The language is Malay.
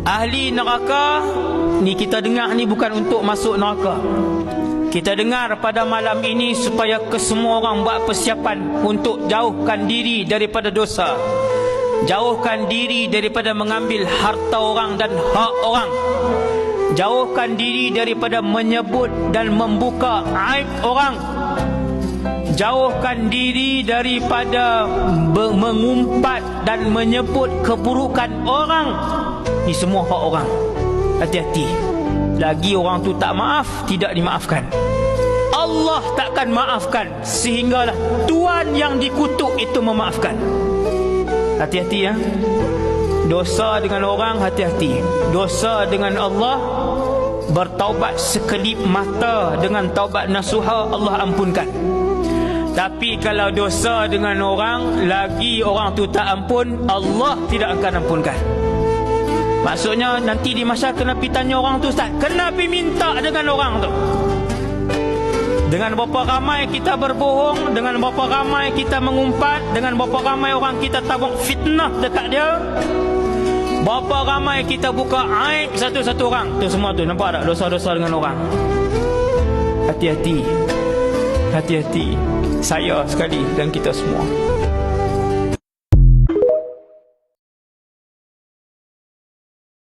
Ahli neraka ni kita dengar ni bukan untuk masuk neraka. Kita dengar pada malam ini supaya kesemua orang buat persiapan untuk jauhkan diri daripada dosa, jauhkan diri daripada mengambil harta orang dan hak orang, jauhkan diri daripada menyebut dan membuka aib orang, jauhkan diri daripada mengumpat dan menyebut keburukan orang. Ini semua hak orang. Hati-hati. Lagi orang tu tak maaf, tidak dimaafkan. Allah takkan maafkan sehinggalah Tuhan yang dikutuk itu memaafkan. Hati-hati ya. Dosa dengan orang, hati-hati. Dosa dengan Allah, bertaubat sekelip mata dengan taubat nasuha, Allah ampunkan. Tapi kalau dosa dengan orang, lagi orang tu tak ampun, Allah tidak akan ampunkan. Maksudnya nanti di masa kena pergi tanya orang tu, Ustaz, kena pergi minta dengan orang tu. Dengan berapa ramai kita berbohong, dengan berapa ramai kita mengumpat, dengan berapa ramai orang kita tabung fitnah dekat dia, berapa ramai kita buka aib satu-satu orang. Tu semua tu, nampak tak dosa-dosa dengan orang? Hati-hati. Hati-hati. Saya sekali dan kita semua.